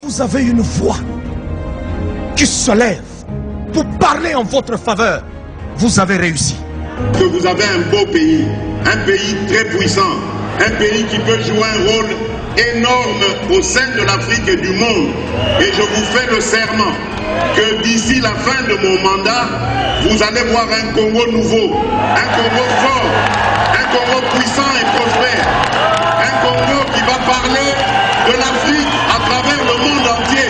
Vous avez une voix qui se lève pour parler en votre faveur. Vous avez réussi. Que vous avez un beau pays, un pays très puissant, un pays qui peut jouer un rôle énorme au sein de l'Afrique et du monde. Et je vous fais le serment que d'ici la fin de mon mandat, vous allez voir un Congo nouveau, un Congo fort, un Congo puissant et prospère, un Congo qui va parler de l'Afrique à travers le monde entier.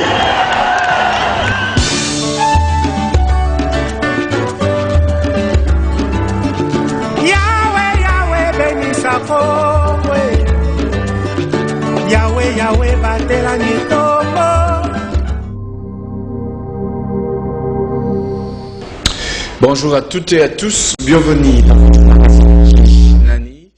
Yahweh, Yahweh, bénis sa Congo. Yahweh, Yahweh, batela Nitombo. Bonjour à toutes et à tous, bienvenue dans votre magazine Nani,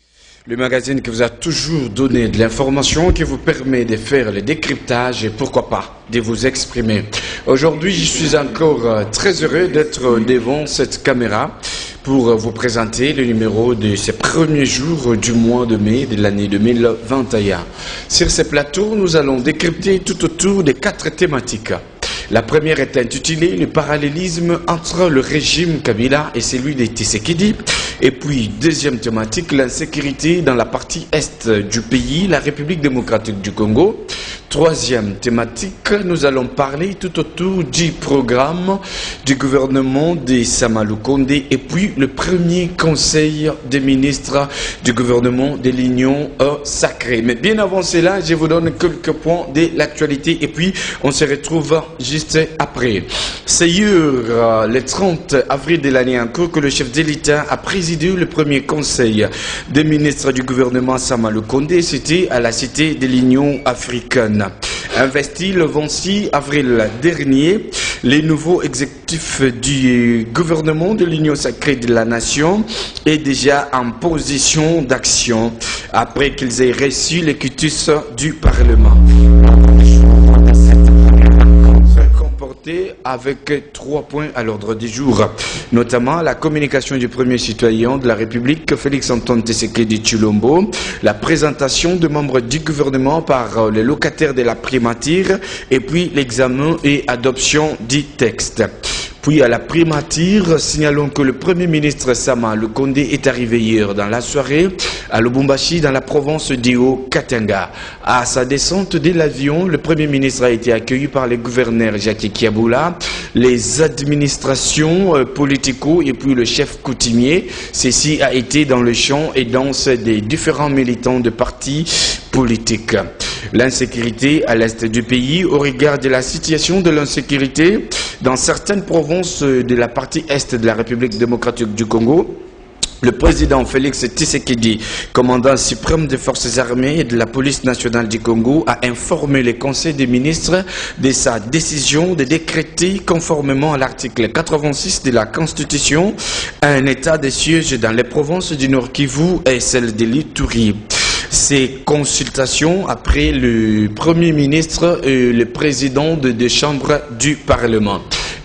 le magazine qui vous a toujours donné de l'information, qui vous permet de faire le décryptage et pourquoi pas de vous exprimer. Aujourd'hui, je suis encore très heureux d'être devant cette caméra pour vous présenter le numéro de ces premiers jours du mois de mai de l'année 2021. Sur ce plateau, nous allons décrypter tout autour de 4 thématiques. La première est intitulée « Le parallélisme entre le régime Kabila et celui de Tshisekedi ». Et puis, deuxième thématique, l'insécurité dans la partie est du pays, la République démocratique du Congo. Troisième thématique, nous allons parler tout autour du programme du gouvernement de Sama Lukonde et puis le premier conseil des ministres du gouvernement de l'Union sacrée. Mais bien avant cela, je vous donne quelques points de l'actualité et puis on se retrouve juste après. C'est le 30 avril de l'année en cours que le chef de l'État a présidé le premier conseil des ministres du gouvernement Sama Lukonde. C'était à la cité de l'Union africaine. Investi le 26 avril dernier, les nouveaux exécutifs du gouvernement de l'Union sacrée de la nation est déjà en position d'action après qu'ils aient reçu les quitus du Parlement. Avec 3 points à l'ordre du jour, notamment la communication du premier citoyen de la République, Félix Antoine Tshisekedi Tshilombo, la présentation de membres du gouvernement par les locataires de la primature et puis l'examen et adoption du texte. Puis à la primature, signalons que le Premier ministre Sama Lukonde est arrivé hier dans la soirée à Lubumbashi dans la province du Haut-Katanga. À sa descente de l'avion, le Premier ministre a été accueilli par le gouverneur Jacques Kiaboula, les administrations politico et puis le chef coutumier. Ceci a été dans le chant et danse des différents militants de partis politiques. L'insécurité à l'est du pays, au regard de la situation de l'insécurité dans certaines provinces de la partie est de la République démocratique du Congo, le président Félix Tshisekedi, commandant suprême des forces armées et de la police nationale du Congo, a informé le Conseil des ministres de sa décision de décréter, conformément à l'article 86 de la Constitution, un état de siège dans les provinces du Nord Kivu et celle de l'Ituri. Ces consultations après le Premier ministre et le président des chambres du Parlement.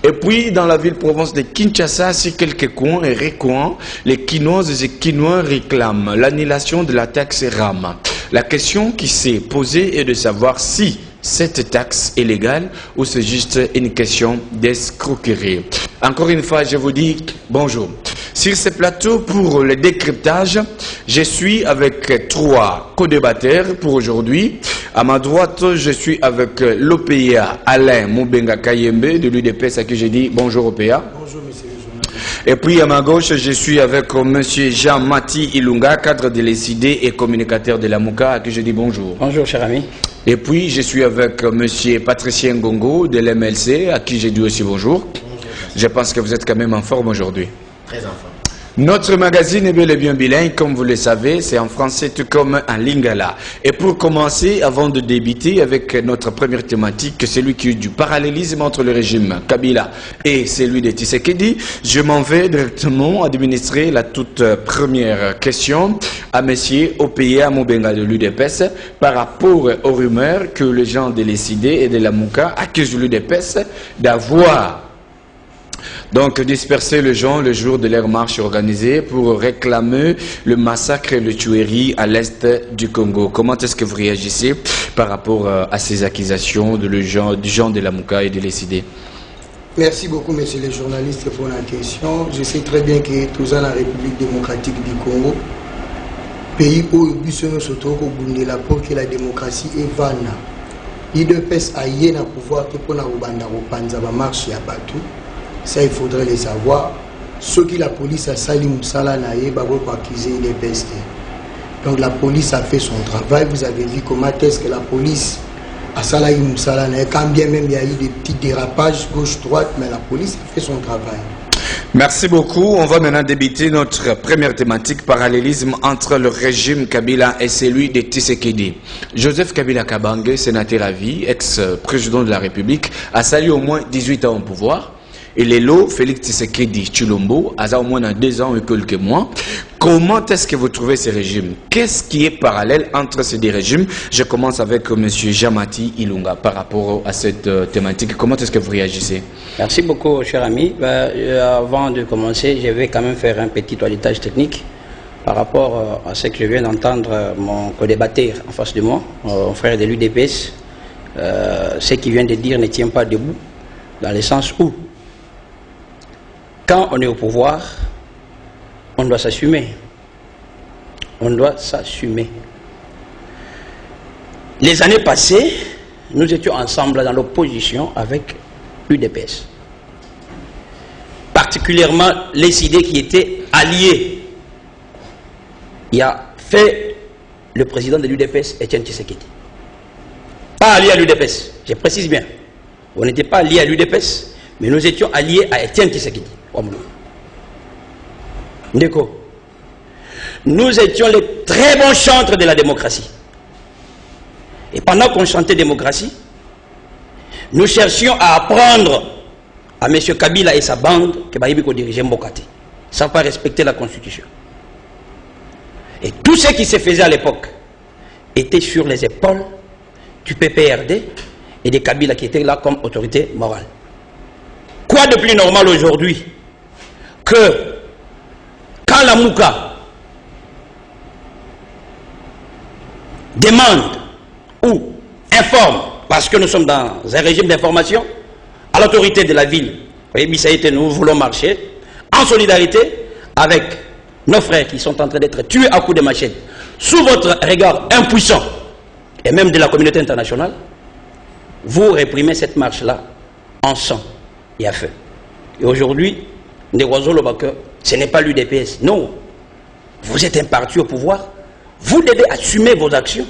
Et puis, dans la ville-province de Kinshasa, si quelques coins et recoins, les Kinoises et Kinois réclament l'annulation de la taxe RAM. La question qui s'est posée est de savoir si cette taxe est légale ou c'est juste une question d'escroquerie. Encore une fois, je vous dis bonjour. Sur ce plateau pour le décryptage, je suis avec 3 co-débatteurs pour aujourd'hui. À ma droite, je suis avec l'OPA Alain Moubenga Kayembe de l'UDPS à qui je dis bonjour OPA. Bonjour monsieur. Et puis à ma gauche, je suis avec monsieur Jean-Mati Ilunga, cadre de l'ECD et communicateur de la Mouka à qui je dis bonjour. Bonjour cher ami. Et puis je suis avec monsieur Patricien Ngongo de l'MLC à qui je dis aussi bonjour. Je pense que vous êtes quand même en forme aujourd'hui. Très en forme. Notre magazine est bel et bien bilingue, comme vous le savez, c'est en français tout comme en lingala. Et pour commencer, avant de débuter avec notre première thématique, celui qui est du parallélisme entre le régime Kabila et celui de Tshisekedi, je m'en vais directement administrer la toute première question à monsieur Opeya Moubenga de l'UDPS par rapport aux rumeurs que les gens de l'ECD et de la Mouka accusent l'UDPS d'avoir donc disperser les gens le jour de leur marche organisée pour réclamer le massacre et le tuerie à l'est du Congo. Comment est-ce que vous réagissez par rapport à ces accusations du Jean de Lamuka et de l'ECD? Merci beaucoup, monsieur le journaliste, pour la question. Je sais très bien que tous dans la République démocratique du Congo, pays où le but pour que la démocratie est vana. L'IDPS a eu un pouvoir pour marche à Batou. Ça, il faudrait le savoir. Ceux qui la police a sali Moussala naïe, pour accuser l'IDPS. Donc la police a fait son travail. Vous avez vu comment est-ce que la police a sali Moussala naïe. Quand bien même il y a eu des petits dérapages gauche-droite, mais la police a fait son travail. Merci beaucoup. On va maintenant débuter notre première thématique, parallélisme entre le régime Kabila et celui de Tshisekedi. Joseph Kabila Kabange, sénateur à vie, ex-président de la République, a sali au moins 18 ans au pouvoir. Et l'élo, Félix Tshisekedi Tshilombo, a au moins 2 ans et quelques mois. Comment est-ce que vous trouvez ces régimes? Qu'est-ce qui est parallèle entre ces deux régimes? Je commence avec M. Jamati Ilunga par rapport à cette thématique. Comment est-ce que vous réagissez? Merci beaucoup, cher ami. Avant de commencer, je vais quand même faire un petit toilettage technique par rapport à ce que je viens d'entendre mon co-débatteur en face de moi, mon frère de l'UDPS. Ce qu'il vient de dire ne tient pas debout, dans le sens où, quand on est au pouvoir, on doit s'assumer. On doit s'assumer. Les années passées, nous étions ensemble dans l'opposition avec l'UDPS. Particulièrement les idées qui étaient alliées. Il a fait le président de l'UDPS, Etienne Tshisekedi. Pas allié à l'UDPS, je précise bien. On n'était pas alliés à l'UDPS, mais nous étions alliés à Etienne Tshisekedi. Nous étions les très bons chantres de la démocratie. Et pendant qu'on chantait démocratie, nous cherchions à apprendre à M. Kabila et sa bande que Baïbiko dirigeait Mbokati, sans pas respecter la Constitution. Et tout ce qui se faisait à l'époque était sur les épaules du PPRD et de Kabila qui étaient là comme autorité morale. Quoi de plus normal aujourd'hui que quand la Mouka demande ou informe, parce que nous sommes dans un régime d'information, à l'autorité de la ville, voyez, Bissaïte, nous voulons marcher en solidarité avec nos frères qui sont en train d'être tués à coups de machette, sous votre regard impuissant, et même de la communauté internationale, vous réprimez cette marche-là en sang et à feu. Et aujourd'hui, ce n'est pas l'UDPS. Non. Vous êtes un parti au pouvoir. Vous devez assumer vos actions.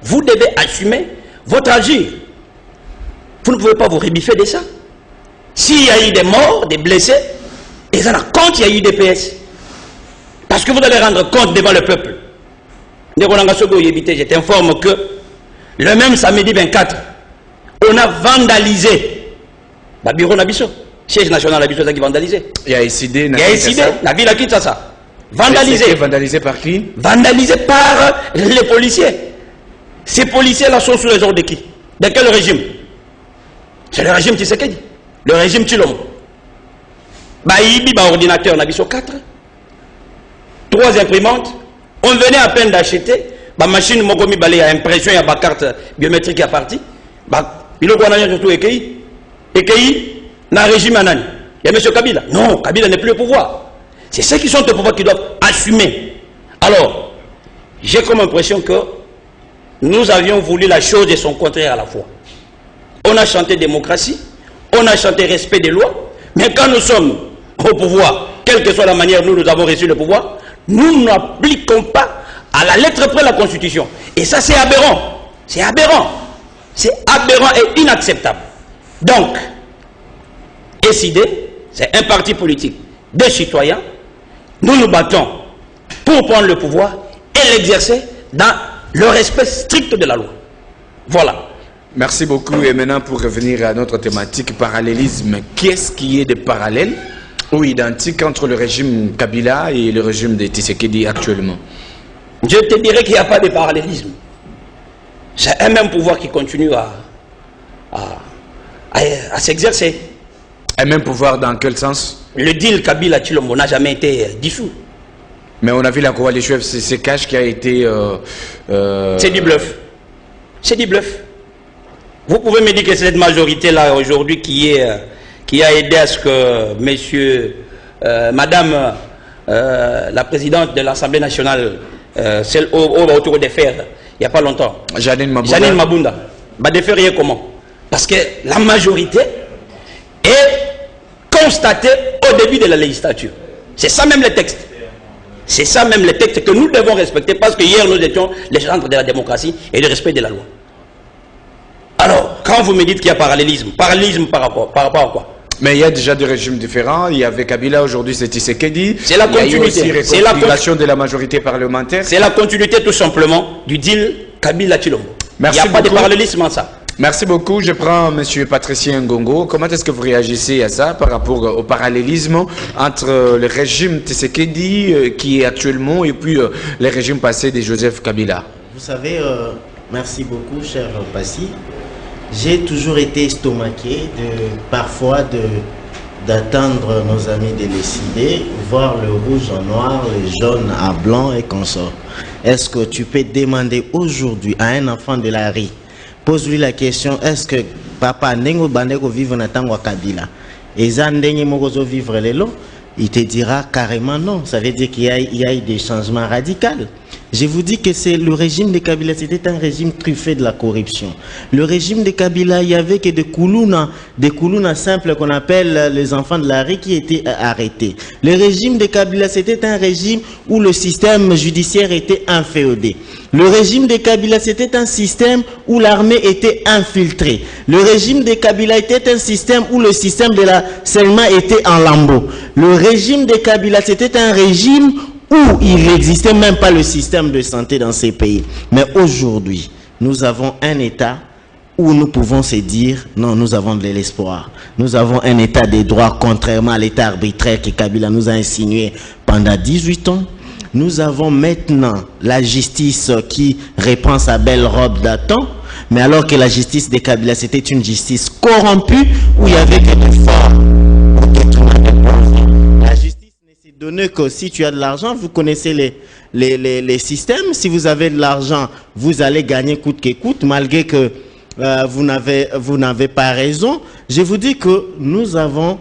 Vous devez assumer votre agir. Vous ne pouvez pas vous rebiffer de ça. S'il y a eu des morts, des blessés, et ça compte, il y a eu des PS. Parce que vous allez rendre compte devant le peuple. Je t'informe que le même samedi 24, on a vandalisé le bureau Nabiso. Siège national à Biso qui vandalisé. Il y a décidé, la ville a quitté ça. Vandalisé. Vandalisé par qui? Vandalisé par les policiers. Ces policiers-là sont sous les ordres de qui? De quel régime? C'est le régime Tshisekedi. Le régime Tshilombo. Baïbi, ordinateur, Nabiso 4. 3 imprimantes. On venait à peine d'acheter. Ma machine Mokomi Balé à impression, il y a ma carte biométrique à partie. Il y a surtout EKI. EKI. Dans le régime Anani, il y a M. Kabila. Non, Kabila n'est plus au pouvoir. C'est ceux qui sont au pouvoir qui doivent assumer. Alors, j'ai comme impression que nous avions voulu la chose et son contraire à la fois. On a chanté démocratie, on a chanté respect des lois, mais quand nous sommes au pouvoir, quelle que soit la manière dont nous avons reçu le pouvoir, nous n'appliquons pas à la lettre près la Constitution. Et ça, c'est aberrant. C'est aberrant. C'est aberrant et inacceptable. Donc, SID, c'est un parti politique des citoyens. Nous nous battons pour prendre le pouvoir et l'exercer dans le respect strict de la loi. Voilà. Merci beaucoup. Et maintenant, pour revenir à notre thématique, parallélisme, qu'est-ce qui est de parallèle ou identique entre le régime Kabila et le régime de Tshisekedi actuellement? Je te dirais qu'il n'y a pas de parallélisme. C'est un même pouvoir qui continue à s'exercer. Un même pouvoir dans quel sens? Le deal Kabila-Tshilombo n'a jamais été dissous. Mais on a vu la coalition FCC Cash qui a été... C'est du bluff. C'est du bluff. Vous pouvez me dire que cette majorité-là, aujourd'hui, qui a aidé à ce que madame, la présidente de l'Assemblée nationale, celle autour des fers, il n'y a pas longtemps, Janine Mabunda, va déférer comment? Parce que la majorité est constatée au début de la législature. C'est ça même le texte. C'est ça même le texte que nous devons respecter parce que hier nous étions les chantres de la démocratie et du respect de la loi. Alors, quand vous me dites qu'il y a parallélisme par rapport à quoi? Mais il y a déjà des régimes différents. Il y avait Kabila, aujourd'hui c'est Tshisekedi. C'est la continuité. C'est la continuation de la majorité parlementaire. C'est la continuité tout simplement du deal Kabila-Chilombo. Il n'y a pas de parallélisme en ça. Merci beaucoup. Je prends M. Patricien Ngongo. Comment est-ce que vous réagissez à ça par rapport au parallélisme entre le régime Tshisekedi qui est actuellement et puis le régime passé de Joseph Kabila? Vous savez, merci beaucoup, cher Passy. J'ai toujours été estomaqué parfois d'attendre nos amis de décider, voir le rouge en noir, le jaune en blanc et consort. Est-ce que tu peux demander aujourd'hui à un enfant de la rue, pose-lui la question, est-ce que papa Nengo Bandeko vive na tango Kabila et Zandenge Mogozo vivre les lots? Il te dira carrément non. Ça veut dire qu'il y a eu des changements radicaux. Je vous dis que c'est le régime de Kabila, c'était un régime truffé de la corruption. Le régime de Kabila, il y avait que des Koulouna simples qu'on appelle les enfants de la rue qui étaient arrêtés. Le régime de Kabila, c'était un régime où le système judiciaire était inféodé. Le régime de Kabila, c'était un système où l'armée était infiltrée. Le régime de Kabila était un système où le système de l'enseignement était en lambeaux. Le régime de Kabila, c'était un régime où il n'existait même pas le système de santé dans ces pays. Mais aujourd'hui, nous avons un État où nous pouvons se dire, non, nous avons de l'espoir. Nous avons un État des droits, contrairement à l'État arbitraire que Kabila nous a insinué pendant 18 ans. Nous avons maintenant la justice qui reprend sa belle robe d'antan, mais alors que la justice de Kabila, c'était une justice corrompue, où il y avait que des forts. La justice ne s'est donnée que si tu as de l'argent, vous connaissez les systèmes. Si vous avez de l'argent, vous allez gagner coûte que coûte, malgré que vous n'avez pas raison. Je vous dis que nous avons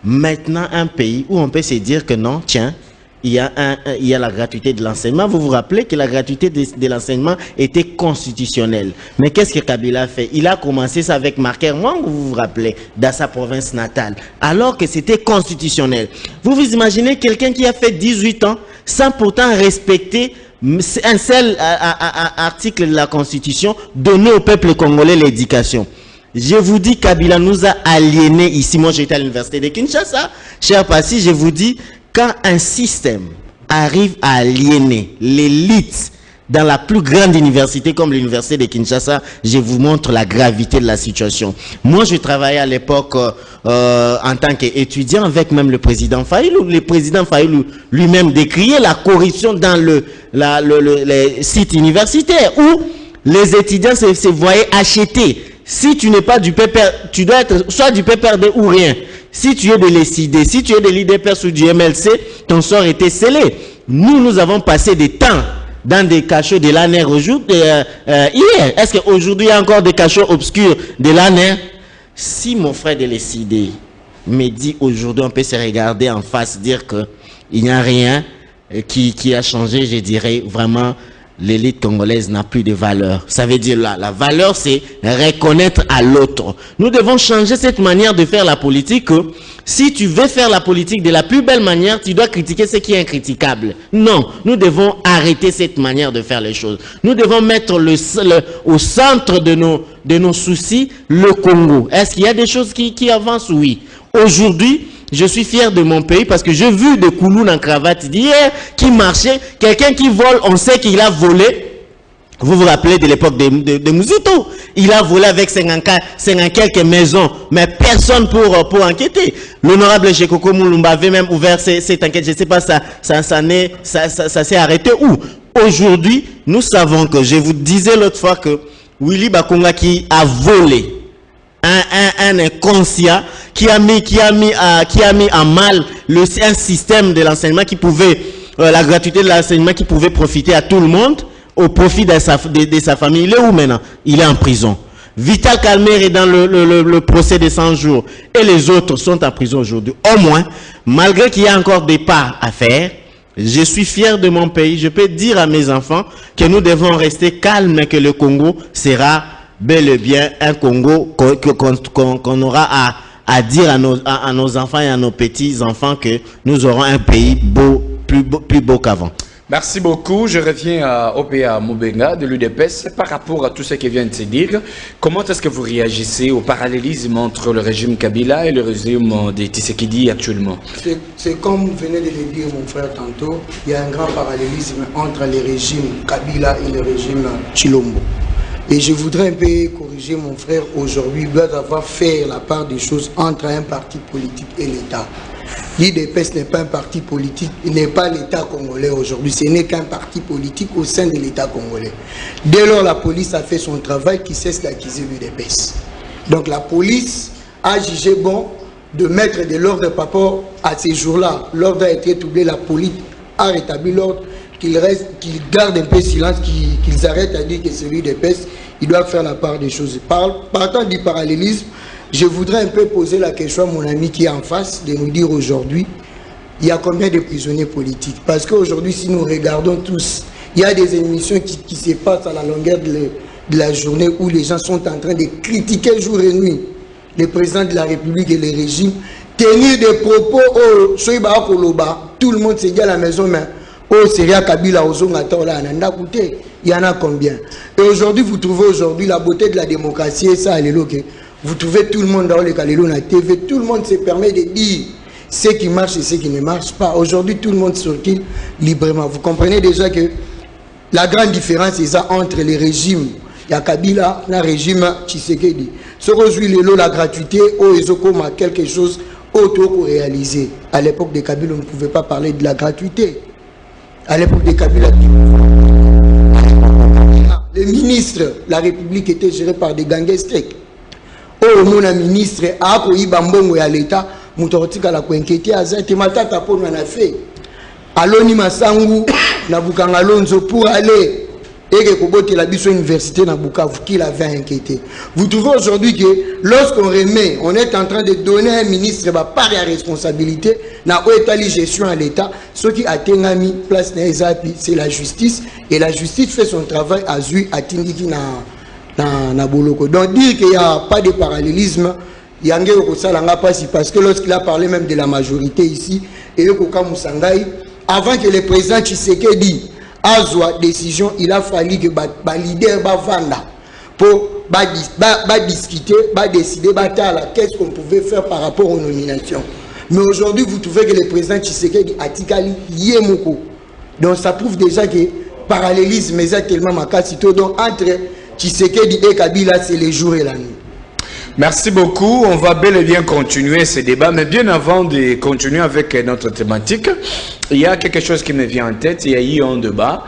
maintenant un pays où on peut se dire que non, tiens, il y a la gratuité de l'enseignement. Vous vous rappelez que la gratuité de l'enseignement était constitutionnelle. Mais qu'est-ce que Kabila a fait? Il a commencé ça avec Marker Mwang, vous vous rappelez, dans sa province natale, alors que c'était constitutionnel. Vous vous imaginez quelqu'un qui a fait 18 ans sans pourtant respecter un seul article de la Constitution, donner au peuple congolais l'éducation. Je vous dis, Kabila nous a aliénés ici. Moi, j'étais à l'université de Kinshasa. Cher Passy, je vous dis, quand un système arrive à aliéner l'élite dans la plus grande université comme l'université de Kinshasa, je vous montre la gravité de la situation. Moi, je travaillais à l'époque en tant qu'étudiant avec même le président Faïlou. Le président Faïlou lui-même décriait la corruption dans les sites universitaires où les étudiants se voyaient acheter. Si tu n'es pas du PPR, tu dois être soit du PPRD ou rien. Si tu es de l'ECD, si tu es de l'IDPS ou du MLC, ton sort était scellé. Nous avons passé des temps dans des cachots de l'ANER hier. Est-ce qu'aujourd'hui il y a encore des cachots obscurs de l'ANER? Si mon frère de l'ECD me dit aujourd'hui, on peut se regarder en face, dire qu'il n'y a rien qui a changé, je dirais vraiment, l'élite congolaise n'a plus de valeur. Ça veut dire la valeur, c'est reconnaître à l'autre. Nous devons changer cette manière de faire la politique. Si tu veux faire la politique de la plus belle manière, tu dois critiquer ce qui est incritiquable. Non, nous devons arrêter cette manière de faire les choses. Nous devons mettre au centre de nos soucis le Congo. Est-ce qu'il y a des choses qui avancent? Oui. Aujourd'hui, je suis fier de mon pays parce que j'ai vu des Kouloun en cravate d'hier qui marchaient. Quelqu'un qui vole, on sait qu'il a volé. Vous vous rappelez de l'époque de Mouzito? Il a volé avec 50 quelques maisons, mais personne pour enquêter. L'honorable Chekoko Moulumba avait même ouvert cette enquête. Je ne sais pas, ça s'est arrêté où? Aujourd'hui, nous savons que, je vous disais l'autre fois que Willy Bakonga qui a volé un inconscient qui a mis en mal un système de l'enseignement qui pouvait, la gratuité de l'enseignement qui pouvait profiter à tout le monde. au profit de sa famille. Il est où maintenant? Il est en prison. Vital Kamerhe est dans le procès de 100 jours et les autres sont en prison aujourd'hui. Au moins, malgré qu'il y a encore des pas à faire, je suis fier de mon pays. Je peux dire à mes enfants que nous devons rester calmes et que le Congo sera bel et bien un Congo qu'on aura à dire à nos enfants et à nos petits-enfants que nous aurons un pays beau, plus beau qu'avant. Merci beaucoup. Je reviens à OPA Moubenga de l'UDPS. Par rapport à tout ce qui vient de se dire, comment est-ce que vous réagissez au parallélisme entre le régime Kabila et le régime de Tshisekedi actuellement? C'est comme vous venez de le dire, mon frère, tantôt, il y a un grand parallélisme entre les régimes Kabila et le régime Tshilombo. Et je voudrais un peu corriger mon frère aujourd'hui. Il doit avoir fait la part des choses entre un parti politique et l'État. L'UDPS n'est pas un parti politique, il n'est pas l'État congolais aujourd'hui, ce n'est qu'un parti politique au sein de l'État congolais. Dès lors, la police a fait son travail qui cesse d'accuser l'UDPS. Donc la police a jugé bon de mettre de l'ordre par rapport à ces jours-là. L'ordre a été troublé, la police a rétabli l'ordre, qu'ils gardent un peu silence, qu'ils arrêtent à dire que c'est l'UDPS, ils doivent faire la part des choses. Partant du parallélisme, je voudrais un peu poser la question à mon ami qui est en face, de nous dire aujourd'hui, il y a combien de prisonniers politiques? Parce qu'aujourd'hui, si nous regardons tous, il y a des émissions qui se passent à la longueur de la journée où les gens sont en train de critiquer jour et nuit le président de la République et le régime, tenir des propos, oh, tout le monde se dit à la maison, mais oh, Seria Kabila, il y en a combien? Et aujourd'hui, vous trouvez aujourd'hui la beauté de la démocratie, et ça, vous trouvez tout le monde dans les Kalelo, la TV, tout le monde se permet de dire ce qui marche et ce qui ne marche pas. Aujourd'hui, tout le monde circule librement. Vous comprenez déjà que la grande différence est ça entre les régimes. Il y a Kabila, le régime Tshisekedi. Ce qu'aujourd'hui, la gratuité, quelque chose auto réalisé. À l'époque de Kabila, on ne pouvait pas parler de la gratuité. À l'époque de Kabila, les ministres, la République était gérée par des gangsters. Oh, mon ministre, a Bambongo et à l'État, Moutortika la Kwenketi, Azate Matata pour m'en fait. Aloni Masangu, Nabukangalonzo pour aller et que Kobote la Bisso Université Nabukavu qui l'avait inquiété. Vous trouvez aujourd'hui que lorsqu'on remet, on est en train de donner à un ministre par la responsabilité, na Oetali gestion à l'État, ce qui a mis place c'est la justice, et la justice fait son travail à Zui, à Tindiki na Boloko. Donc dire qu'il n'y a pas de parallélisme, il y a parce que lorsqu'il a parlé même de la majorité ici, et avant que le président Tshisekedi a une décision, il a fallu que les leaders vanda pour discuter, décider, qu'est-ce qu'on pouvait faire par rapport aux nominations. Mais aujourd'hui, vous trouvez que le président Tshisekedi a tikali yemoko. Donc ça prouve déjà que le parallélisme est tellement macacito. Donc entre Tshisekedi et Kabila, c'est le jour et la nuit. Merci beaucoup. On va bel et bien continuer ce débat. Mais bien avant de continuer avec notre thématique, il y a quelque chose qui me vient en tête. Il y a eu un débat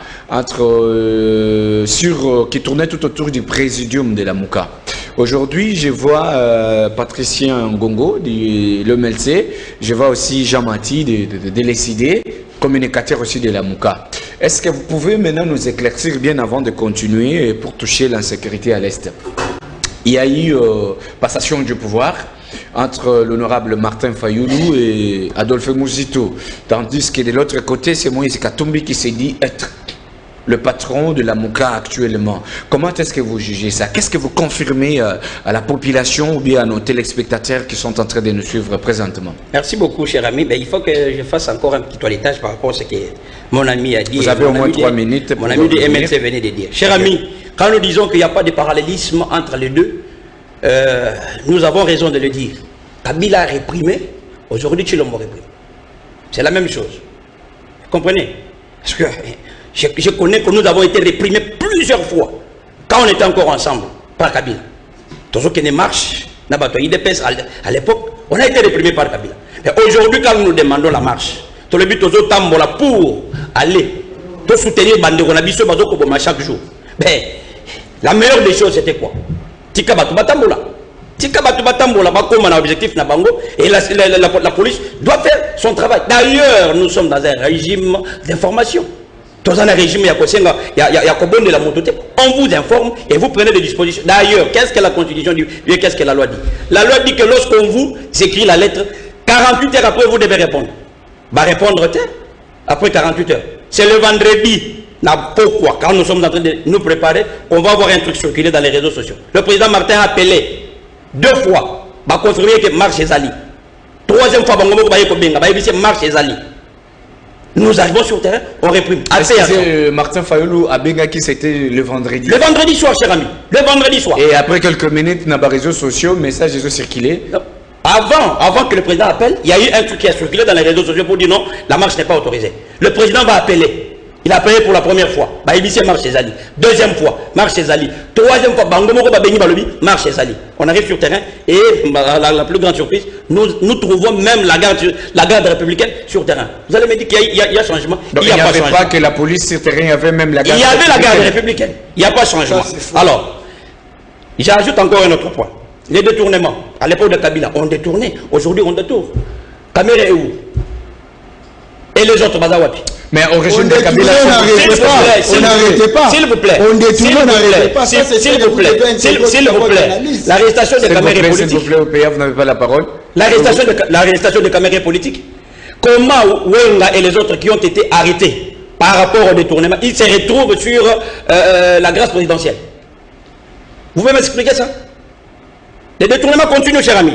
qui tournait tout autour du présidium de la Mouka. Aujourd'hui, je vois Patricien Ngongo de l'EMLC. Je vois aussi Jean Mati de l'ECD, communicateur aussi de la Mouka. Est-ce que vous pouvez maintenant nous éclaircir bien avant de continuer pour toucher l'insécurité à l'Est? Il y a eu passation du pouvoir entre l'honorable Martin Fayoulou et Adolphe Mouzito. Tandis que de l'autre côté, c'est Moïse Katumbi qui s'est dit être le patron de la Mouka actuellement. Comment est-ce que vous jugez ça? Qu'est-ce que vous confirmez à la population ou bien à nos téléspectateurs qui sont en train de nous suivre présentement? Merci beaucoup, cher ami. Il faut que je fasse encore un petit toilettage par rapport à ce que mon ami a dit. Vous avez au moins 3 minutes. Mon ami de MLC venait de dire. Cher ami, quand nous disons qu'il n'y a pas de parallélisme entre les deux, nous avons raison de le dire. Kabila a réprimé, aujourd'hui Tshilombo réprime. C'est la même chose. Vous comprenez? Parce que je connais que nous avons été réprimés plusieurs fois quand on était encore ensemble par Kabila. Toujours qu'il y a une marche, à l'époque, on a été réprimés par Kabila. Mais aujourd'hui, quand nous demandons la marche, tout le but pour aller, pour soutenir Bandeko chaque jour. Mais la meilleure des choses, c'était quoi? Tika Batu Batambola. Tika Batu Batambola, comme un objectif na bango, et la police doit faire son travail. D'ailleurs, nous sommes dans un régime d'information. Dans un régime, il y a de la mototé. On vous informe et vous prenez des dispositions. D'ailleurs, qu'est-ce que la Constitution dit? Qu'est-ce que la loi dit? La loi dit que lorsqu'on vous écrit la lettre, 48 heures après, vous devez répondre. Bah, répondre après 48 heures. C'est le vendredi. Pourquoi? Quand nous sommes en train de nous préparer, on va avoir un truc circulé dans les réseaux sociaux. Le président Martin a appelé 2 fois. Bah, confirmer que marche et Zali. 3e fois, marche et Zali. Nous arrivons sur le terrain, on réprime. Martin Fayoulou a qui c'était le vendredi. Le vendredi soir, cher ami. Le vendredi soir. Et après quelques minutes, dans les réseaux sociaux, message ont circulé. Avant que le président appelle, il y a eu un truc qui a circulé dans les réseaux sociaux pour dire non, la marche n'est pas autorisée. Le président va appeler. Il a appelé pour la première fois. Bah, il marche chez Ali. 2e fois, marche chez Ali. 3e fois, marche chez Ali. On arrive sur le terrain et la plus grande surprise, nous trouvons même la garde républicaine sur le terrain. Vous allez me dire qu'il y a changement. Donc, il n'y avait pas que la police sur le terrain, il y avait même la garde républicaine. Il y avait la garde républicaine. Il n'y a pas de changement. Alors, j'ajoute encore un autre point. Les détournements. À l'époque de Kabila, on détournait. Aujourd'hui, on détourne. Caméra est où? Et les autres, Bazawapi. Mais au régime de Kabila, on n'arrêtait pas. S'il vous plaît. On détournait, on n'arrêtait pas. S'il vous plaît. S'il vous plaît. L'arrestation des caméras politiques. S'il vous plaît, au PA, vous n'avez pas la parole. L'arrestation des caméras politiques. Comment Wenga et les autres qui ont été arrêtés par rapport au détournement, ils se retrouvent sur la grâce présidentielle? Vous pouvez m'expliquer ça? Les détournements continuent, cher ami.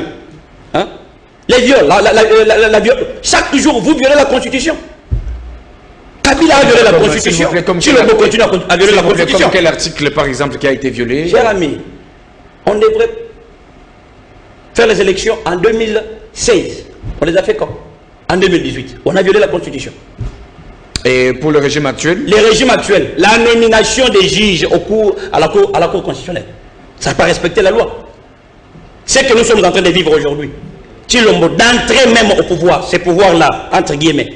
Hein? Les viols, chaque jour, vous violez la Constitution. Kabila a violé la Constitution. Chilombo continue à violer la Constitution. Comme quel article, par exemple, qui a été violé? Cher ami, on devrait faire les élections en 2016. On les a fait quand? En 2018. On a violé la Constitution. Et pour le régime actuel? Les régimes actuels, la nomination des juges à la Cour constitutionnelle, ça n'a pas respecté la loi. C'est que nous sommes en train de vivre aujourd'hui. Chilombo, d'entrer même au pouvoir, ces pouvoirs-là, entre guillemets,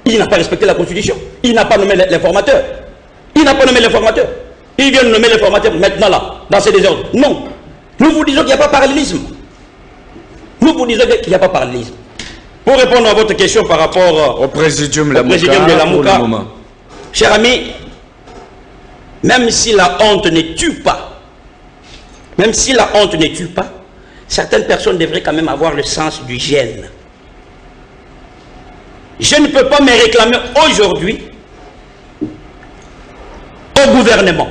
il n'a pas respecté la Constitution. Il n'a pas nommé l'informateur. Il n'a pas nommé l'informateur. Il vient de nommer l'informateur maintenant là, dans ces désordres. Non. Nous vous disons qu'il n'y a pas parallélisme. Nous vous disons qu'il n'y a pas parallélisme. Pour répondre à votre question par rapport au présidium de la Mouka, cher ami, même si la honte ne tue pas, certaines personnes devraient quand même avoir le sens du gêne. Je ne peux pas me réclamer aujourd'hui au gouvernement,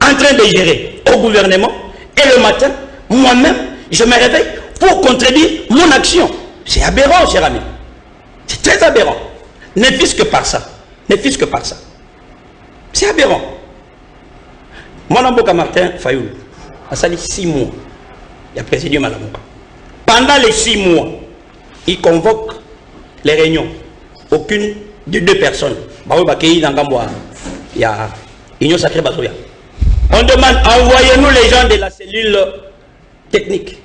en train de gérer au gouvernement, et le matin, moi-même, je me réveille pour contredire mon action. C'est aberrant, cher ami. C'est très aberrant. Ne fût-ce que par ça. C'est aberrant. Mon Mboka Martin Fayoulou a sali 6 mois. Il a présidé Malamuka. Pendant les 6 mois, il convoque les réunions. Aucune de 2 personnes. Il y a Union Sacrée Bazoya. On demande, envoyez-nous les gens de la cellule technique.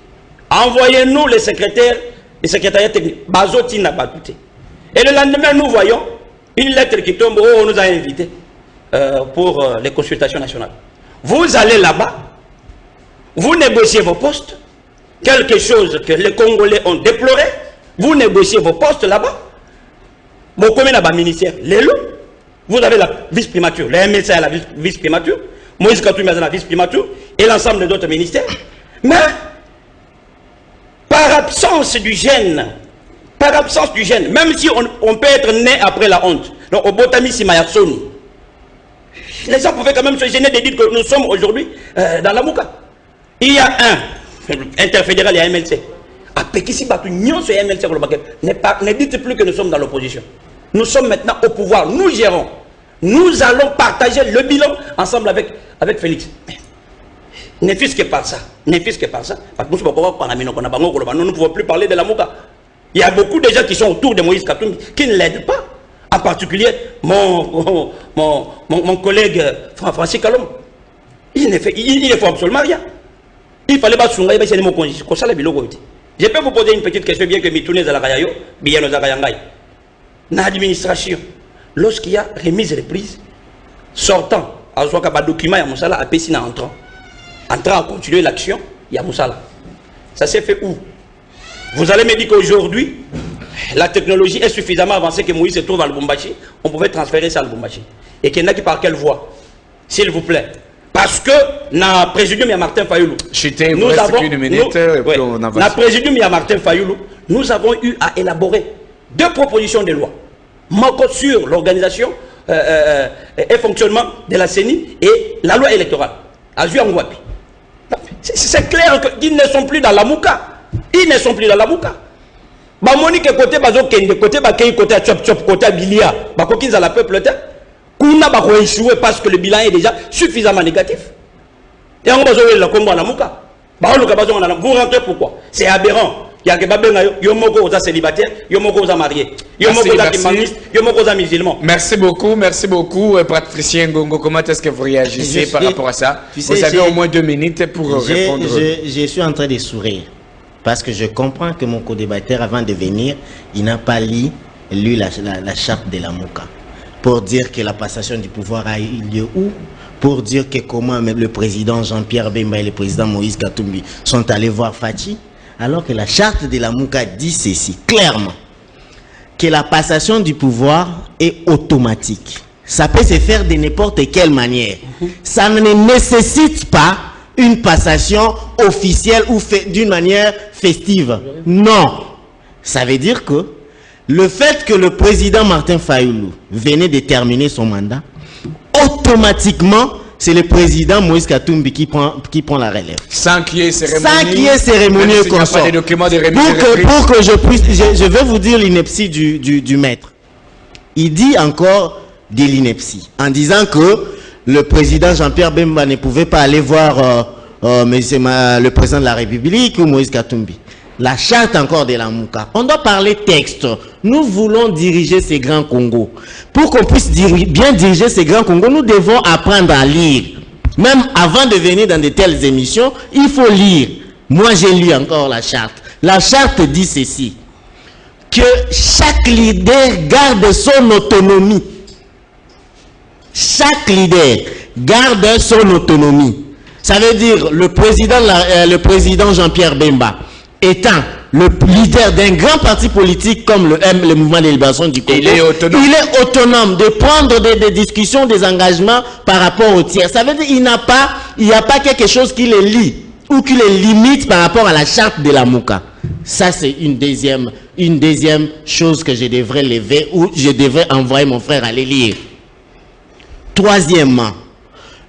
Envoyez-nous les secrétariats techniques. Bazoti n'a pas douté. Et le lendemain, nous voyons une lettre qui tombe. On nous a invités pour les consultations nationales. Vous allez là-bas, vous négociez vos postes, quelque chose que les Congolais ont déploré, vous négociez vos postes là-bas. Vous communez à ministère, vous avez la vice-primature, le MLC a la vice-primature, Moïse Katoumi a la vice-primature et l'ensemble d'autres ministères. Mais par absence du gène, même si on peut être né après la honte, donc au Botami Simayasoni, les gens pouvaient quand même se gêner de dire que nous sommes aujourd'hui dans la Mouka. Il y a un interfédéral et un MLC. À Pekisi Batunion sur MLC, ne dites plus que nous sommes dans l'opposition. Nous sommes maintenant au pouvoir, nous gérons. Nous allons partager le bilan ensemble avec Félix. Ne fût-ce que par ça. Nous ne pouvons plus parler de la Mouka. Il y a beaucoup de gens qui sont autour de Moïse Katoumi qui ne l'aident pas. En particulier, mon collègue Francis Kalom. Il ne fait absolument rien. Il fallait pas songer, je peux vous poser une petite question, bien que Mitoune Zalagayo, bien nos Zagayangai. Dans l'administration, lorsqu'il y a remise de prise, sortant, à un document, il y a Moussala, à Pessina entrant à continuer l'action, il y a Moussala. Ça s'est fait où? Vous allez me dire qu'aujourd'hui, la technologie est suffisamment avancée que Moïse se trouve à Lubumbashi, on pouvait transférer ça à Lubumbashi. Et qu'il n'y en a qui par quelle voie? S'il vous plaît. Parce que dans le présidium, il y a Martin Fayoulou. Nous avons une minute, dans le présidium, il y a Martin Fayoulou. Nous avons eu à élaborer 2 propositions de loi. Manquant sur l'organisation et fonctionnement de la CENI et la loi électorale. C'est clair qu'ils ne sont plus dans la mouka. Ils ne sont plus dans la mouka. Bah monique côté bazo kende côté bakay côté chop chop côté bilia bah kokins à la peuple terre kuna ba ko échouer parce que le bilan est déjà suffisamment négatif et on bazo la kombo na muka bah on le bazo on a vous rentrez pourquoi c'est aberrant il y a que babenga yo moko aux célibataires yo moko aux mariés yo moko aux humanistes yo moko aux musulmans. Merci beaucoup Patricien Ngongo. Comment est-ce que vous réagissez par rapport à ça? Vous avez au moins 2 minutes pour répondre. Je suis en train de sourire. Parce que je comprends que mon co-débatteur, avant de venir, il n'a pas lu la charte de la Mouka. Pour dire que la passation du pouvoir a eu lieu où? Pour dire que comment même le président Jean-Pierre Bemba et le président Moïse Katumbi sont allés voir Fachi. Alors que la charte de la Mouka dit ceci, clairement. Que la passation du pouvoir est automatique. Ça peut se faire de n'importe quelle manière. Ça ne nécessite pas une passation officielle ou d'une manière festive. Non. Ça veut dire que le fait que le président Martin Fayoulou venait de terminer son mandat, automatiquement, c'est le président Moïse Katumbi qui prend la relève. Sans qu'il y ait cérémonie. Sans qu'il y ait cérémonie et consort. Pour que je puisse... Je vais vous dire l'ineptie du maître. Il dit encore de l'ineptie. En disant que le président Jean-Pierre Bemba ne pouvait pas aller voir le président de la République ou Moïse Katumbi. La charte encore de la Mouka. On doit parler texte. Nous voulons diriger ces grands Congos. Pour qu'on puisse bien diriger ces grands Congos, nous devons apprendre à lire. Même avant de venir dans de telles émissions, il faut lire. Moi, j'ai lu encore la charte. La charte dit ceci. Que chaque leader garde son autonomie. Chaque leader garde son autonomie. Ça veut dire le président Jean-Pierre Bemba étant le leader d'un grand parti politique comme le mouvement de libération du Congo, il est autonome de prendre des discussions, des engagements par rapport aux tiers. Ça veut dire qu'il n'y a pas quelque chose qui les lie ou qui les limite par rapport à la charte de la Mouka. Ça, c'est une deuxième chose que je devrais lever ou je devrais envoyer mon frère aller lire. Troisièmement,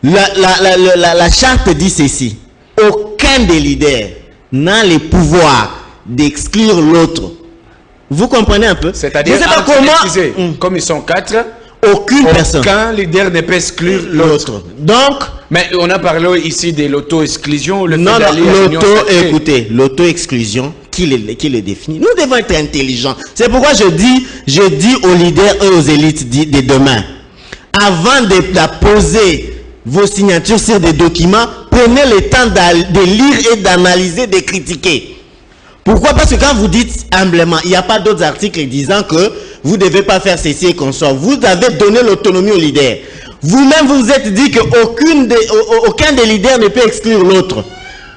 la charte dit ceci. Aucun des leaders n'a le pouvoir d'exclure l'autre. Vous comprenez un peu? C'est-à-dire, comme ils sont 4, aucun leader ne peut exclure l'autre. Donc, mais on a parlé ici de l'auto-exclusion. L'auto-exclusion, qui le définit? Nous devons être intelligents. C'est pourquoi je dis aux leaders et aux élites de demain, avant d'apposer vos signatures sur des documents, prenez le temps de lire et d'analyser, de critiquer. Pourquoi? Parce que quand vous dites humblement, il n'y a pas d'autres articles disant que vous ne devez pas faire ceci et consort. Vous avez donné l'autonomie aux leaders. Vous-même, vous êtes dit qu'aucun des leaders ne peut exclure l'autre.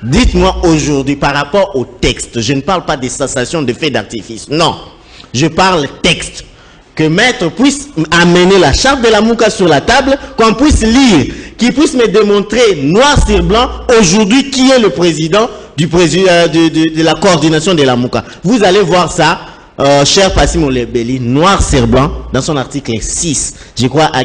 Dites-moi aujourd'hui, par rapport au texte, je ne parle pas des sensations de faits d'artifice. Non, je parle texte. Que maître puisse amener la charte de la Mouka sur la table, qu'on puisse lire, qu'il puisse me démontrer noir sur blanc aujourd'hui qui est le président de la coordination de la Mouka. Vous allez voir ça, cher Passim Olebeli, noir sur blanc, dans son article 6, je crois à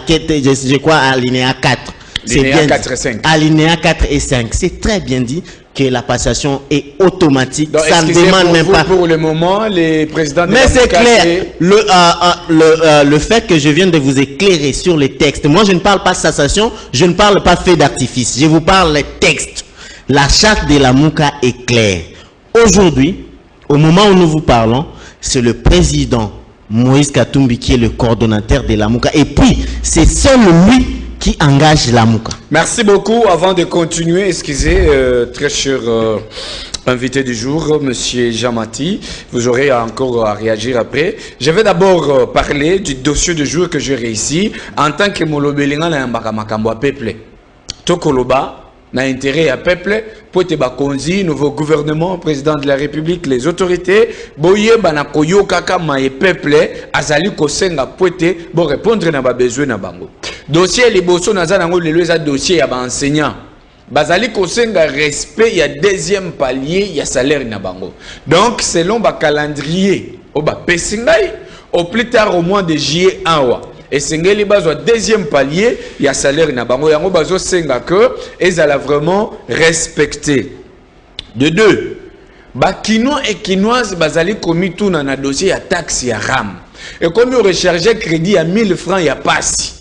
alinéa 4. Alinéa 4 et 5. Alinéa 4 et 5. C'est très bien dit que la passation est automatique. Donc, ça ne demande même pas. Pour le moment, les présidents de mais c'est clair. Le fait que je viens de vous éclairer sur les textes, moi je ne parle pas de sensation, je ne parle pas de fait d'artifice, je vous parle des textes. La charte de la Mouka est claire. Aujourd'hui, au moment où nous vous parlons, c'est le président Moïse Katumbi qui est le coordonnateur de la Mouka. Et puis, c'est seul lui qui engage la Mouka. Merci beaucoup. Avant de continuer, excusez, très cher invité du jour, monsieur Jamati, vous aurez encore à réagir après. Je vais d'abord parler du dossier du jour que j'ai réussi en tant que Molobelinga na Mbakamakambo peuple. Tokoloba, na intérêt à peuple pour te bakonzi nouveau gouvernement président de la République les autorités boye bana koyoka kama e peuple azali kosenga pote bo répondre na ba besoin na bango dossier liboso naza nango lelo eza dossier ya ba enseignant bazali kosenga respect ya deuxième palier ya salaire na bango donc selon ba calendrier o ba pesingai au plus tard au mois de juillet awa et sengeli bazwa deuxième palier il y a salaire na bango yango bazo senga que ezala vraiment respecté de deux ba kinois et kinoises bazali komi tout na dossier ya taxe ya RAM et comme on recharger crédit à 1000 francs ya pasi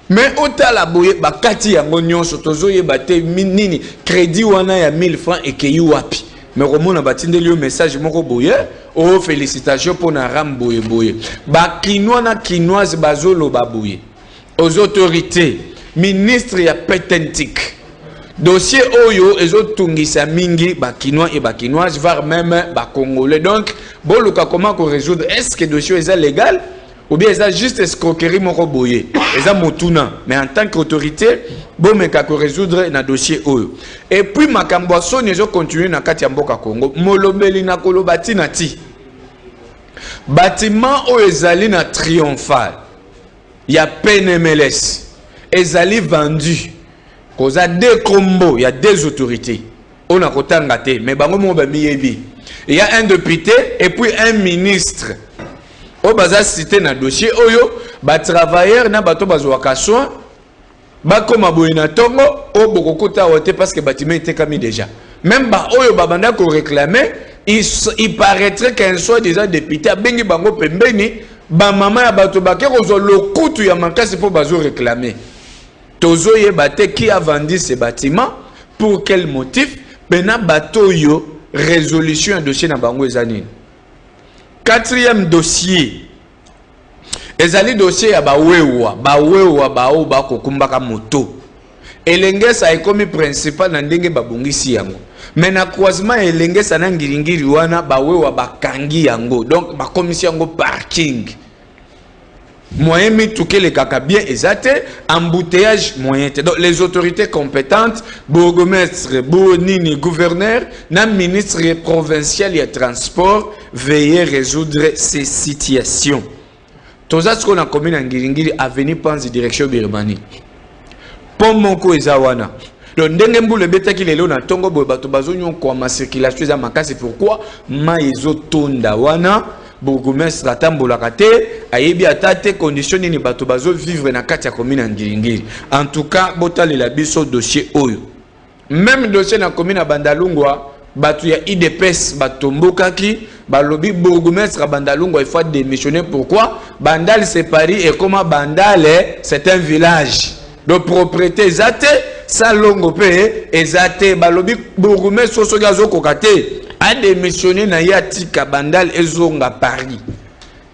mais autant la boye ba kati yango nyonso tozo yeba te nini crédit wana ya 1000 francs et ke wapi mais Romona batindeli yo message moko boye oh félicitations pour na RAM boye boye ba kinois na kinoise bazolo ba boye aux autorités ministre ya petentique dossier oyo ezotungisa mingi ba kinois et ba kinoise voire même ba congolais donc boluka comment qu'on résoudre est-ce que dossier est légal ou bien c'est juste escroquerie moko boye eza motuna mais en tant qu'autorité bon mais ka ko résoudre na dossier oyo et puis makambo soni ezo continuer na kati ya mboka Congo molobeli na kolobati na ti bâtiment oyo ezali na triomphal ya PNMLS ezali vendu koza deux combos ya deux autorités on a kotanga te mais bango mo ba miyebi il y a un député et puis un ministre o baza cité na dossier oyo ba travailleur na bato bazwaka soin ba koma boye na tongo o bokokota wote parce que bâtiment était kami déjà même ba oyo babanda ko réclamer il paraîtrait qu'un soit déjà député bengi bango pembeni ba mama ya bato bakero zo lokutu ya makasi pour bazo réclamer tozo yebate qui a vendu ce bâtiment pour quel motif bena bato yo résolution un dossier na bango ezanini. Quatrième dossier ezali dossier ya bawewa bao bakokumbaka moto elengesa ekomi principal na ndenge babongisi yango mais na croisement elengesa na ngiringiri wana bawewa bakangi yango donc bakomisi yango parking moyen mituke le kaka bien ezate embouteillage moyen te donc les autorités compétentes bourgmestre bonini gouverneur na ministre provincial ya transport veiller résoudre ces situations. Toza ce qu'on a commis en Ngiringiri avenue Panzi direction Birmanie. Pomoko ezawana. Donc ndenge mbule betaki lelo na tongo boye bato bazonyo kwa ma circulation za makasi pourquoi ma ezotonda wana bourgmestre atambolaka te ayebi atate condition ni bato bazo vivre na kati ya commune en Ngiringiri. En tout cas botalela biso dossier oyo. Même dossier na commune ya Bandalungwa batu ya IDPS batombokaki balobi bourgmestre Bandalungwa il faut démissionner pourquoi Bandal c'est Paris et comment Bandal c'est un village de propriété zate salongo pe ezate balobi bourgmestre sogazo kokate a démissionné na yatika Bandal ezonga Paris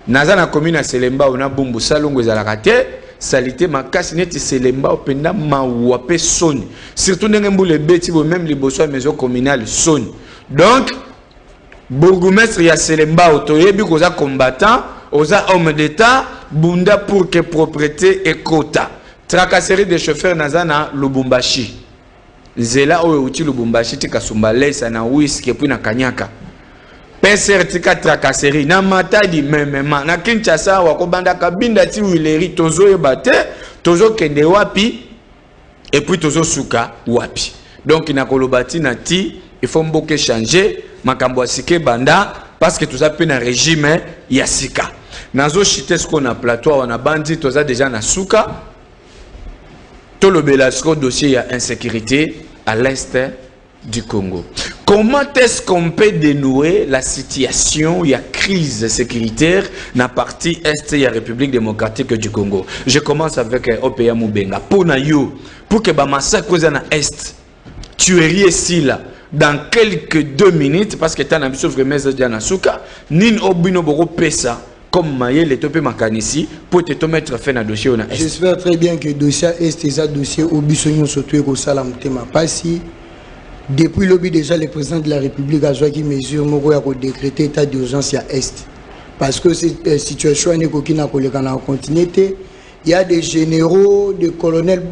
naza na commune ya Selemba ona bumbu salongo ezalaka te salité makasi neti Selemba openda mawa pe soni surtout ndenge mbule beti bo même liboso ya maison communale soni donc bourgmestre ya Selemba otoyebi koza combattant oza homme d'état bunda pour que propriété et quota tracasserie des chauffeurs nazana Lubumbashi zela oyo uti Lubumbashi tika sumbalesa na whisky puis na kanyaka PCR tika tracasserie na matadi memema na Kinshasa wakobanda kabinda ti wileri tozo yebate tozo kende wapi et puis tozo suka wapi donc na kolobati na ti il faut mboke changer makambo asike banda parce que tout ça pe na régime ya sika nazo chite ce qu'on a plateau wana bandi toza déjà na suka to le belasco dossier ya insécurité à l'est du Congo. Comment est-ce qu'on peut dénouer la situation, il y a crise sécuritaire dans la partie est de la République démocratique du Congo? Je commence avec Opeya Moubenga. Pour que le massacre dans l'est, tuerie ici là, dans quelques 2 minutes, parce que tu as un ambition vraiment de Nasuka, Nin Obino Boro Pesa, comme Maïe, les topé Makanisi, pour te mettre fin à dossier. J'espère très bien que le dossier est un dossier au Bissonio surtout au Salam Tema Passi. Depuis le déjà, le président de la République a joué qui mesure pour décréter état d'urgence à Est. Parce que cette situation est qui n'a pas continuité. Il y a des généraux, des colonels,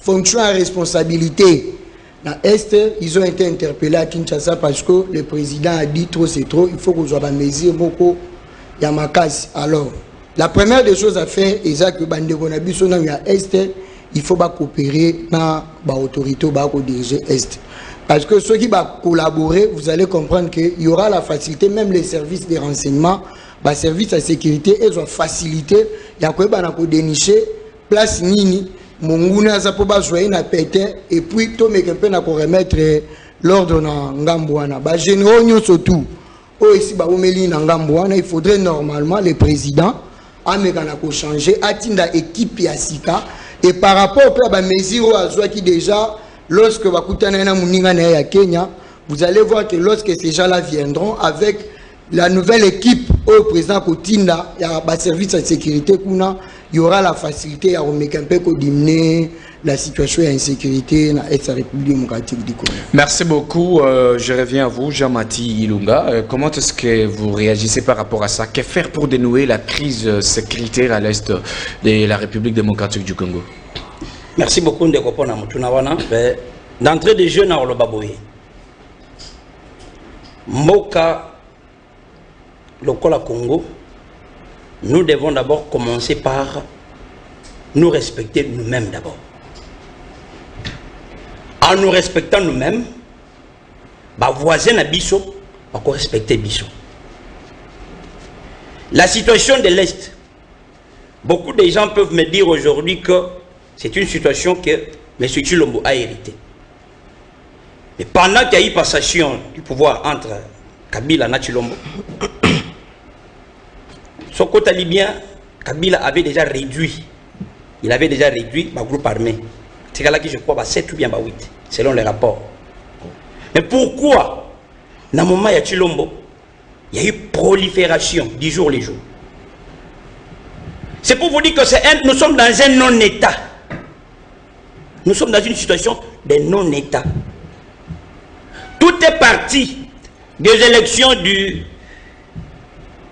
fonction à responsabilité. Dans l'Est, ils ont été interpellés à Kinshasa parce que le président a dit trop c'est trop, il faut que soit mesure beaucoup Yamakasi. Alors, la première des choses à faire, c'est que Bandegonabi sont dans l'Est, il faut coopérer dans l'autorité qui dirige l'Est. Parce que ceux qui vont collaborer, vous allez comprendre qu'il y aura la facilité, même les services de renseignement, les services de sécurité, ils ont facilité, il y a quoi dénicher place nini. Monguna za poba joye na pété et puis to me kepe na ko remettre l'ordre na ngambwana ba généraux nyonso tout o ici ba omeli na ngambwana il faudrait normalement le président amekana ko changer atinda équipe ya sika et par rapport à ba mesure azwa qui déjà lorsque ba kutana na muninga na ya Kenya vous allez voir que lorsque ces gens-là viendront avec la nouvelle équipe au président Kotinda, il y a un service de sécurité, il y aura la facilité à diminuer la situation d'insécurité dans la République démocratique du Congo. Merci beaucoup. Je reviens à vous, Jean-Mati Ilunga. Comment est-ce que vous réagissez par rapport à ça? Que faire pour dénouer la crise sécuritaire à l'est de la République démocratique du Congo? Merci beaucoup de répondre à Moutunawana. D'entrée de jeu dans le Baboye. Moka. Le Congo, nous devons d'abord commencer par nous respecter nous-mêmes d'abord. En nous respectant nous-mêmes, voisin à Bisso, on va respecter Bisso. La situation de l'Est, beaucoup de gens peuvent me dire aujourd'hui que c'est une situation que M. Chilombo a héritée. Mais pendant qu'il y a eu passation du pouvoir entre Kabila et Chilombo, son côté libyen, Kabila avait déjà réduit. Il avait déjà réduit le groupe armé. C'est là que je crois 7 ou bien 8, selon les rapports. Mais pourquoi, dans le moment où il y a Chilombo, il y a eu prolifération du jour les jours? C'est pour vous dire que nous sommes dans un non-État. Nous sommes dans une situation de non-État. Tout est parti des élections du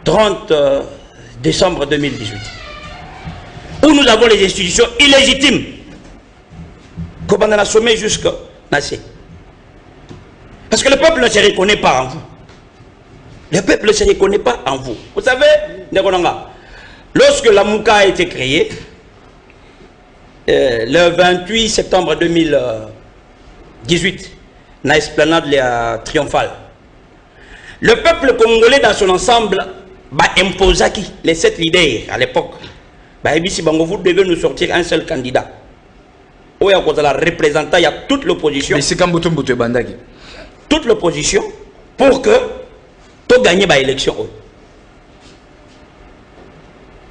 30 décembre 2018, où nous avons les institutions illégitimes, comme on a sommet jusqu'à Nassé. Parce que le peuple ne se reconnaît pas en vous. Le peuple ne se reconnaît pas en vous. Vous savez, lorsque la Mouka a été créée, le 28 septembre 2018, dans l'esplanade triomphale, le peuple congolais dans son ensemble imposa qui les 7 leaders à l'époque. Vous devez nous sortir un seul candidat. Où il y a la représentant, il y a toute l'opposition. Toute l'opposition pour que tu gagnes l'élection.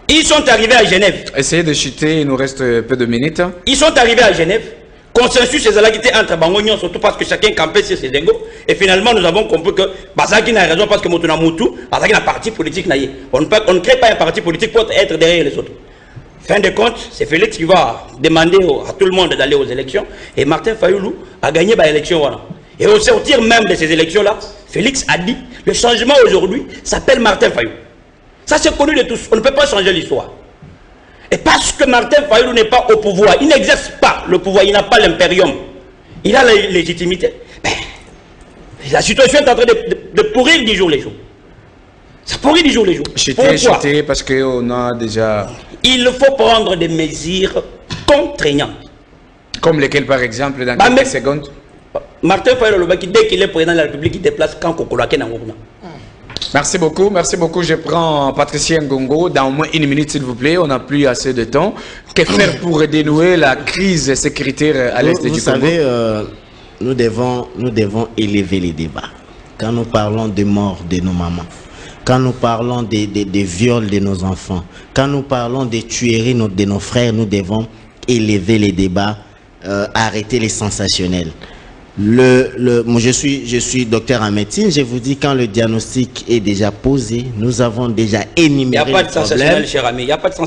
Ils sont arrivés à Genève. Essayez de chuter, il nous reste peu de minutes. Ils sont arrivés à Genève. Consensus c'est là qui était entre Bangonion, surtout parce que chacun campait sur ses égos. Et finalement, nous avons compris que Bazaki n'a raison parce que Motuna Moutou, Bazaki n'a parti politique. On ne crée pas un parti politique pour être derrière les autres. Fin de compte, c'est Félix qui va demander à tout le monde d'aller aux élections. Et Martin Fayoulou a gagné l'élection. Et au sortir même de ces élections-là, Félix a dit le changement aujourd'hui s'appelle Martin Fayoulou. Ça c'est connu de tous. On ne peut pas changer l'histoire. Et parce que Martin Fayoulou n'est pas au pouvoir, il n'exerce pas le pouvoir, il n'a pas l'impérium, il a la légitimité. Ben, la situation est en train de pourrir du jour les jours. Ça pourrit du jour les jours. Chuter, parce qu'on a déjà... Il faut prendre des mesures contraignantes. Comme lesquelles par exemple dans quelques secondes? Martin Fayoulou, dès qu'il est président de la République, il déplace quand Kokoloake dans Ngouna. Merci beaucoup, merci beaucoup. Je prends Patricia Ngongo dans au moins 1 minute s'il vous plaît, on n'a plus assez de temps. Que faire pour dénouer la crise sécuritaire à l'est du Congo? Vous savez, nous devons élever les débats. Quand nous parlons de mort de nos mamans, quand nous parlons des viols de nos enfants, quand nous parlons des tueries de nos frères, nous devons élever les débats, arrêter les sensationnels. Moi je suis docteur en médecine, je vous dis quand le diagnostic est déjà posé, nous avons déjà énuméré le problème.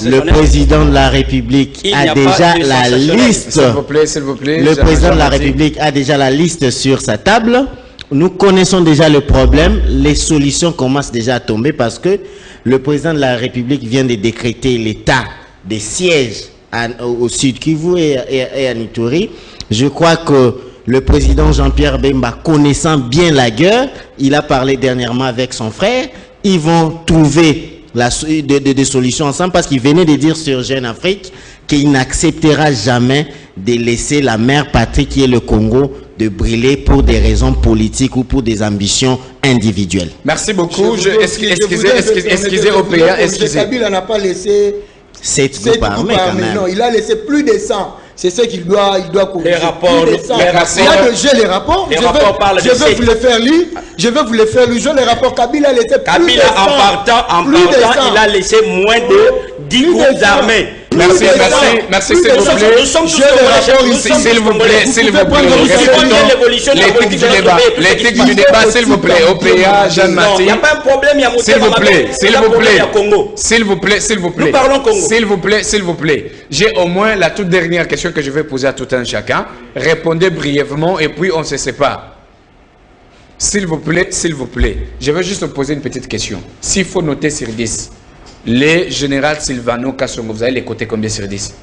Le président de la République a déjà la liste. S'il vous plaît. Le président de la République a déjà la liste sur sa table. Nous connaissons déjà le problème, les solutions commencent déjà à tomber parce que le président de la République vient de décréter l'état des sièges au Sud Kivu et à Ituri. Je crois que le président Jean-Pierre Bemba, connaissant bien la guerre, il a parlé dernièrement avec son frère, ils vont trouver des solutions ensemble parce qu'il venait de dire sur Jeune Afrique qu'il n'acceptera jamais de laisser la mère patrie qui est le Congo de brûler pour des raisons politiques ou pour des ambitions individuelles. Merci beaucoup. Excusez OPA, excusez. Kabila n'a pas laissé 7 groupes armés quand même. Non, il a laissé plus de 100. C'est ce qu'il doit corriger. Les rapports, il y a déjà les rapports. Je vais vous les faire lire. Je les rapports. Kabila a laissé plus de 100. Kabila en partant, il a laissé moins de 10 groupes armés. Merci, s'il vous plaît. S'il vous plaît. L'éthique du débat, s'il vous plaît. OPA, Jeanne Mathé. Il n'y a pas un problème, il y a S'il vous plaît. Nous parlons Congo. S'il vous plaît. J'ai au moins la toute dernière question que je vais poser à tout un chacun. Répondez brièvement et puis on se sépare. S'il vous plaît. Je vais juste poser une petite question. S'il faut noter sur 10, les général Silvano Kassongo, vous allez les coter combien sur 10?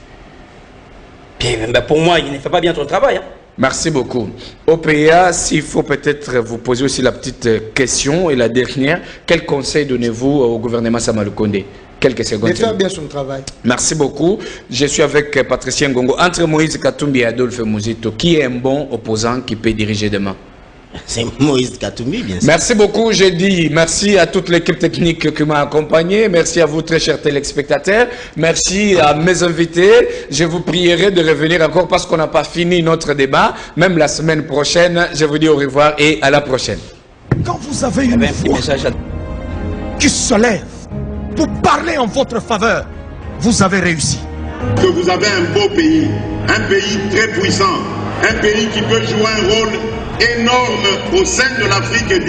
Pour moi, il ne fait pas bien ton travail. Merci beaucoup. OPA, s'il faut peut-être vous poser aussi la petite question et la dernière, quel conseil donnez-vous au gouvernement Sama Lukonde? Quelques secondes. De faire bien son travail. Merci beaucoup. Je suis avec Patricia Ngongo. Entre Moïse Katumbi et Adolphe Mouzito, qui est un bon opposant qui peut diriger demain? C'est Moïse Katumbi, bien sûr. Merci beaucoup, j'ai dit. Merci à toute l'équipe technique qui m'a accompagné. Merci à vous, très chers téléspectateurs. Merci à mes invités. Je vous prierai de revenir encore parce qu'on n'a pas fini notre débat. Même la semaine prochaine, je vous dis au revoir et à la prochaine. Quand vous avez une voix qui se lève pour parler en votre faveur, vous avez réussi. Que vous avez un beau pays, un pays très puissant, un pays qui peut jouer un rôle énorme au sein de l'Afrique et du